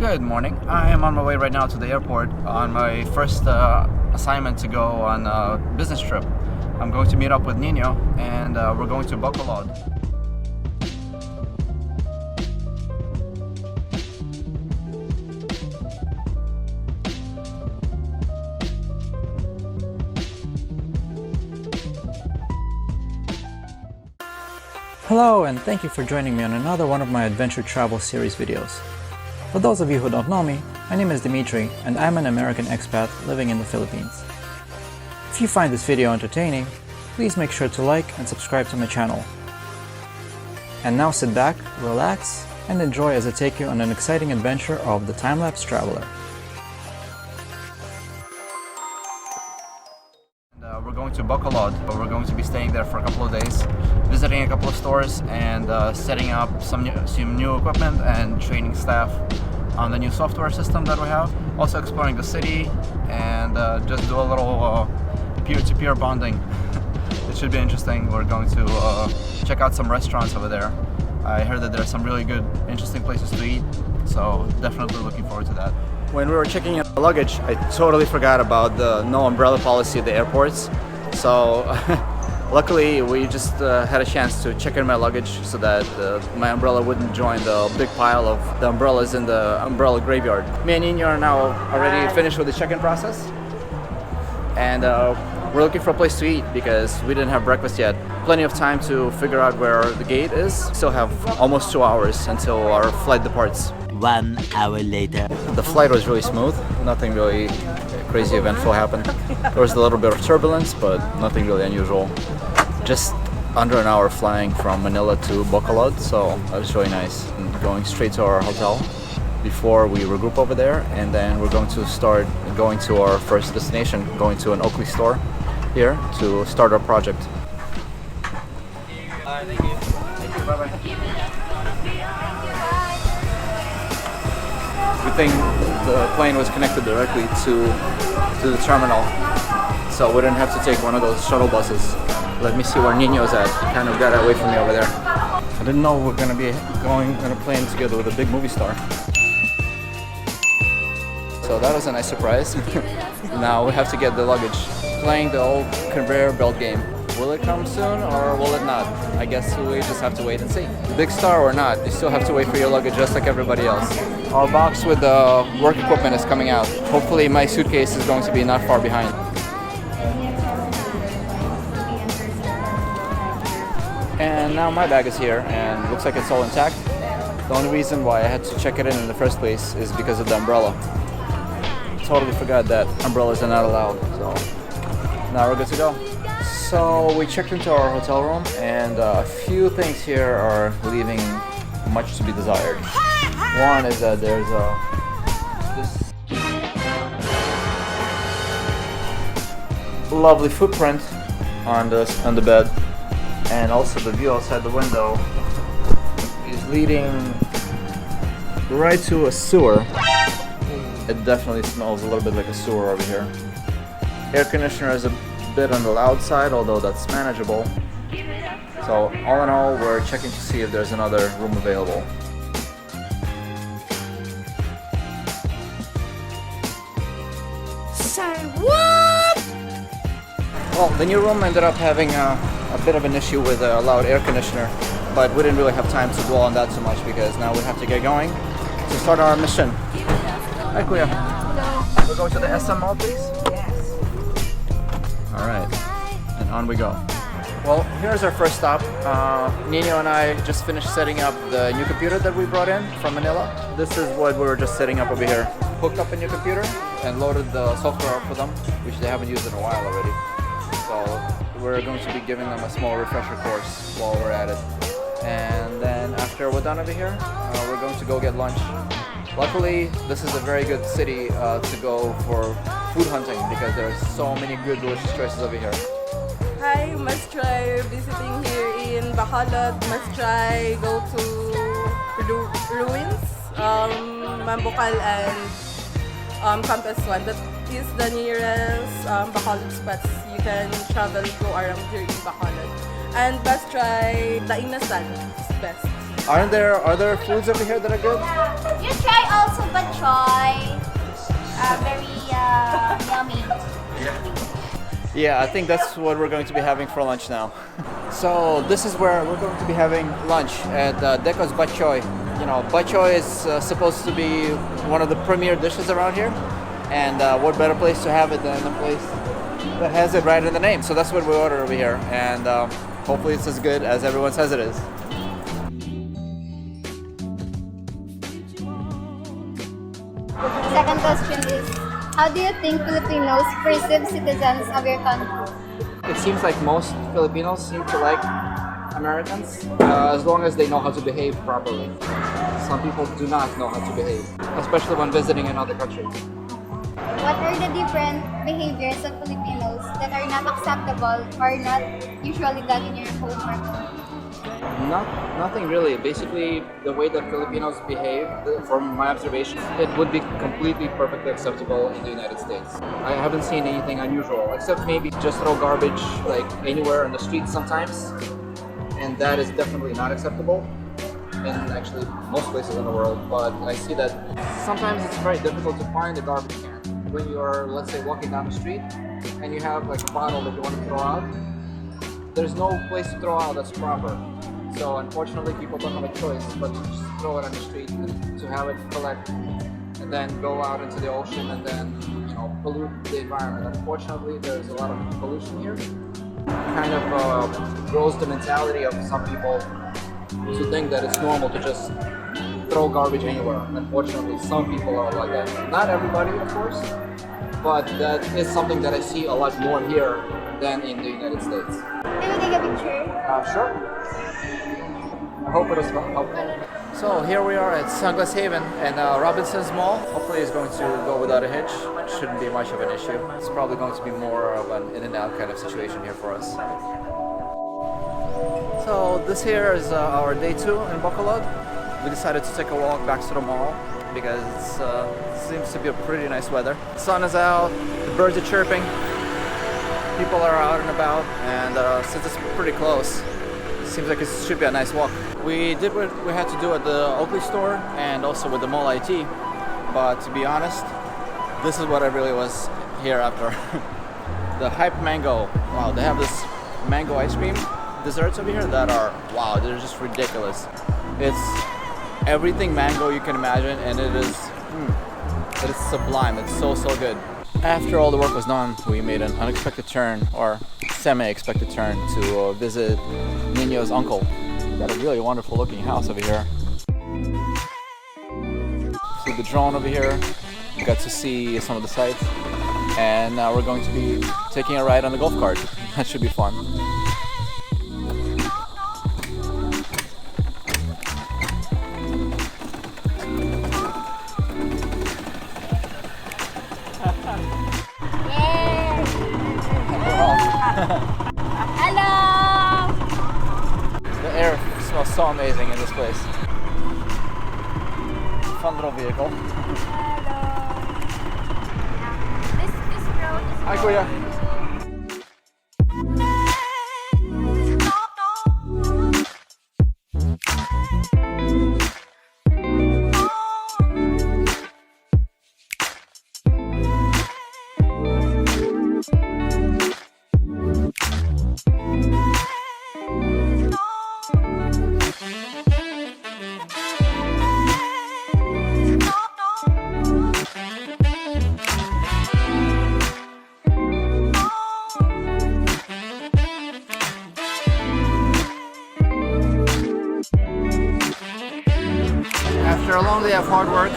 Good morning. I am on my way right now to the airport on my first assignment to go on a business trip. I'm going to meet up with Niño and we're going to Bacolod. Hello and thank you for joining me on another one of my adventure travel series videos. For those of you who don't know me, my name is Dmitry and I'm an American expat living in the Philippines. If you find this video entertaining, please make sure to like and subscribe to my channel. And now sit back, relax, and enjoy as I take you on an exciting adventure of the time-lapse traveler. We're going to Bacolod. We're going to be staying there for a couple of days, visiting a couple of stores and setting up some new equipment and training staff on the new software system that we have. Also exploring the city and just do a little peer-to-peer bonding. It should be interesting. We're going to check out some restaurants over there. I heard that there are some really good, interesting places to eat, so definitely looking forward to that. When we were checking in the luggage, I totally forgot about the no umbrella policy at the airports. So luckily we just had a chance to check in my luggage so that my umbrella wouldn't join the big pile of the umbrellas in the umbrella graveyard. Me and Niño are now already finished with the check-in process. And we're looking for a place to eat because we didn't have breakfast yet. Plenty of time to figure out where the gate is. Still have almost 2 hours until our flight departs. 1 hour later. The flight was really smooth. Nothing really crazy eventful happened. There was a little bit of turbulence, but nothing really unusual. Just under an hour flying from Manila to Bacolod, so that was really nice. And going straight to our hotel before we regroup over there, and then we're going to start going to our first destination, going to an Oakley store here to start our project. Thank you. Thank you. Bye-bye. Good thing the plane was connected directly to the terminal, so we didn't have to take one of those shuttle buses. Let me see where Niño's at. He kind of got away from me over there. I didn't know we were going to be going on a plane together with a big movie star. So that was a nice surprise. Now we have to get the luggage. Playing the old conveyor belt game. Will it come soon or will it not? I guess we just have to wait and see. Big star or not, you still have to wait for your luggage just like everybody else. Our box with the work equipment is coming out. Hopefully my suitcase is going to be not far behind. And now my bag is here and looks like it's all intact. The only reason why I had to check it in the first place is because of the umbrella. Totally forgot that umbrellas are not allowed, so now we're good to go. So we checked into our hotel room and a few things here are leaving much to be desired. One is that there's this lovely footprint on the bed, and also the view outside the window is leading right to a sewer. It definitely smells a little bit like a sewer over here. Air conditioner is a bit on the loud side, although that's manageable. So all in all, we're checking to see if there's another room available. Say what? Well, the new room ended up having a bit of an issue with a loud air conditioner, but we didn't really have time to dwell on that too much because now we have to get going to start our mission. Hi, Kuya. Hello. We're going to the SM Mall, please? Yes. Alright, and on we go. Well, here's our first stop. Niño and I just finished setting up the new computer that we brought in from Manila. This is what we were just setting up over here. Hooked up a new computer and loaded the software up for them, which they haven't used in a while already. So we're going to be giving them a small refresher course while we're at it. And then after we're done over here, we're going to go get lunch. Luckily, this is a very good city to go for food hunting because there are so many good, delicious choices over here. Hi, must try visiting here in Bacolod. Must try go to ruins, Mambukal and Campus 1. That is the nearest Bacolod spots you can travel go around here in Bacolod. And must try the Inasal. It's best. Are there foods over here that are good? You try also bok choy. Very yummy. Yeah, I think that's what we're going to be having for lunch now. So this is where we're going to be having lunch at Deco's Bok Choy. You know, bok choy is supposed to be one of the premier dishes around here, and what better place to have it than a place that has it right in the name. So that's what we ordered over here, and hopefully it's as good as everyone says it is. Second question is, how do you think Filipinos perceive citizens of your country? It seems like most Filipinos seem to like Americans as long as they know how to behave properly. Some people do not know how to behave, especially when visiting another country. What are the different behaviors of Filipinos that are not acceptable or not usually done in your home country? Nothing really. Basically, the way that Filipinos behave, from my observation, it would be completely perfectly acceptable in the United States. I haven't seen anything unusual, except maybe just throw garbage like anywhere on the street sometimes, and that is definitely not acceptable in actually most places in the world. But I see that sometimes it's very difficult to find a garbage can when you are, let's say, walking down the street and you have like a bottle that you want to throw out. There's no place to throw out that's proper. So unfortunately, people don't have a choice but to just throw it on the street and to have it collect and then go out into the ocean and then, you know, pollute the environment. Unfortunately, there's a lot of pollution here. Kind of grows the mentality of some people to think that it's normal to just throw garbage anywhere. Unfortunately, some people are like that. Not everybody, of course, but that is something that I see a lot more here than in the United States. Can we take a picture? Sure. I hope it was helpful. So here we are at Sunglass Haven and Robinson's Mall. Hopefully it's going to go without a hitch. Shouldn't be much of an issue. It's probably going to be more of an in and out kind of situation here for us. So this here is our day 2 in Bacolod. We decided to take a walk back to the mall because it seems to be a pretty nice weather. The sun is out, the birds are chirping, people are out and about, and since it's pretty close, it seems like it should be a nice walk. We did what we had to do at the Oakley store and also with the mall IT, but to be honest, this is what I really was here after. The Hype Mango. Wow, they have this mango ice cream desserts over here that are, wow, they're just ridiculous. It's everything mango you can imagine, and it is sublime. It's so good. After all the work was done, we made an unexpected turn, or semi-expected turn, to visit Niño's uncle. Got a really wonderful looking house over here. Flew the drone over here, got to see some of the sights, and now we're going to be taking a ride on the golf cart. That should be fun. Hello! The air smells so amazing in this place. Fun little vehicle. This road is Hi, Kuya. After a long day of hard work,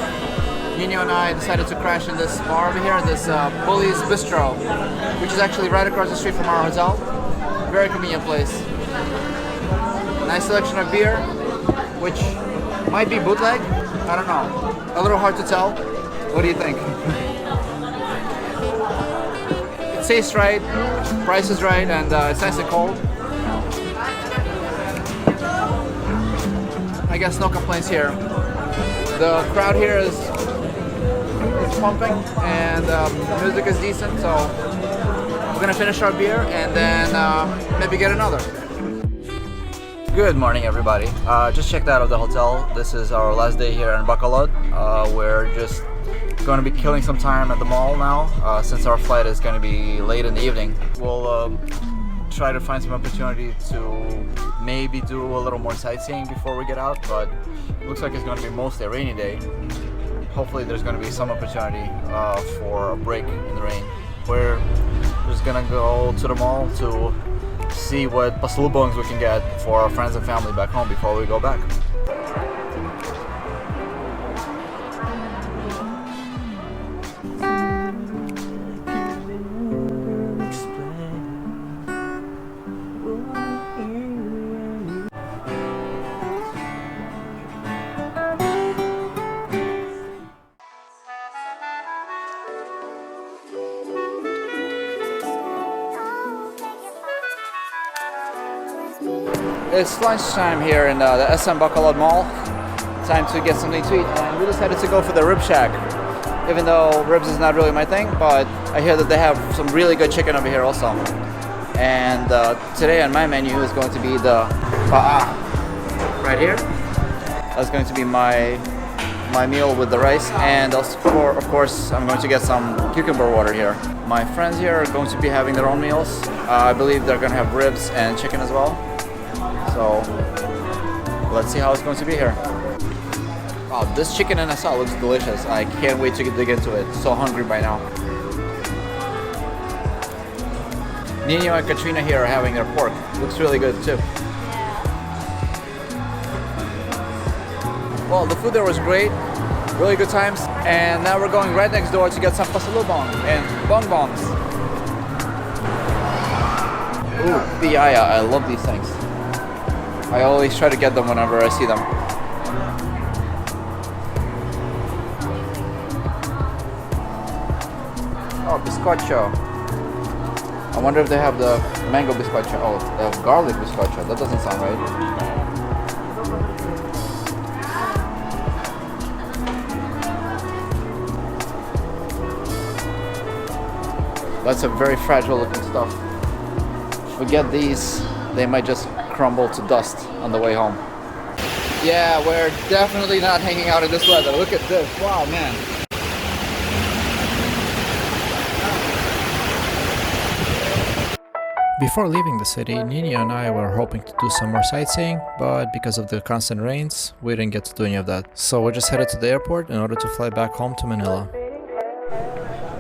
Niño and I decided to crash in this bar over here, this Bully's Bistro, which is actually right across the street from our hotel. Very convenient place. Nice selection of beer, which might be bootleg, I don't know. A little hard to tell. What do you think? It tastes right, price is right, and it's nice and cold. I guess no complaints here. The crowd here is pumping, and the music is decent, so we're gonna finish our beer and then maybe get another. Good morning, everybody. Just checked out of the hotel. This is our last day here in Bacolod. We're just going to be killing some time at the mall now, since our flight is going to be late in the evening. We'll try to find some opportunity to maybe do a little more sightseeing before we get out, but it looks like it's going to be mostly a rainy day. Hopefully there's going to be some opportunity for a break in the rain. We're just going to go to the mall to see what pasalubongs we can get for our friends and family back home before we go back. It's lunchtime here in the SM Bacolod Mall. Time to get something to eat, and we decided to go for the Rib Shack. Even though ribs is not really my thing, but I hear that they have some really good chicken over here also. And today on my menu is going to be the pa'a right here. That's going to be my meal with the rice, and also, of course, I'm going to get some cucumber water here. My friends here are going to be having their own meals. I believe they're going to have ribs and chicken as well. So let's see how it's going to be here. Wow, this chicken in asal looks delicious. I can't wait to dig into it. So hungry by now. Niño and Katrina here are having their pork. Looks really good too. Well, the food there was great. Really good times. And now we're going right next door to get some pasalubong and bongbongs. Ooh, piaya. I love these things. I always try to get them whenever I see them. Oh, bizcocho. I wonder if they have the mango bizcocho. Oh, the garlic bizcocho. That doesn't sound right. That's a very fragile looking stuff. If we get these, they might just crumble to dust on the way home. Yeah, we're definitely not hanging out in this weather. Look at this. Wow, man. Before leaving the city, Niño and I were hoping to do some more sightseeing, but because of the constant rains, we didn't get to do any of that. So we just headed to the airport in order to fly back home to Manila.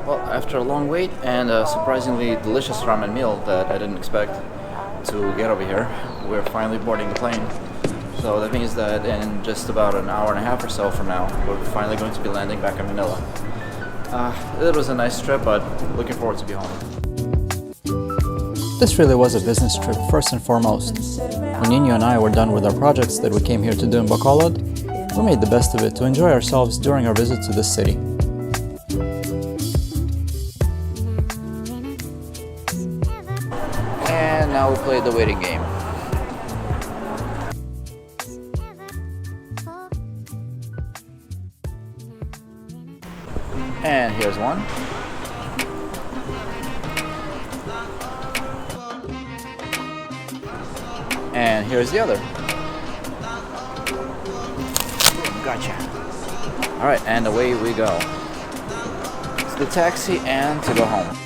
Well, after a long wait and a surprisingly delicious ramen meal that I didn't expect to get over here, we're finally boarding the plane. So that means that in just about an hour and a half or so from now, we're finally going to be landing back in Manila. It was a nice trip, but looking forward to be home. This really was a business trip first and foremost. When Niño and I were done with our projects that we came here to do in Bacolod, we made the best of it to enjoy ourselves during our visit to this city. And now we play the waiting game. And here's one. And here's the other. Gotcha. Alright, and away we go. It's the taxi and to go home.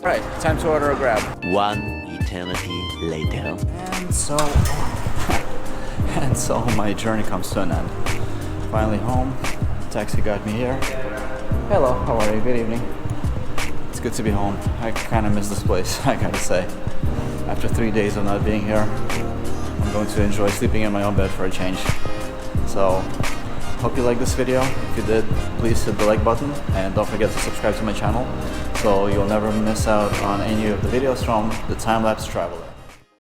Alright, time to order a grab. One eternity later. And so my journey comes to an end. Finally home. Taxi got me here. Hello, how are you? Good evening. It's good to be home. I kind of miss this place, I gotta say. After 3 days of not being here, I'm going to enjoy sleeping in my own bed for a change. So, hope you liked this video. If you did, please hit the like button and don't forget to subscribe to my channel so you'll never miss out on any of the videos from the Time-Lapse Traveler.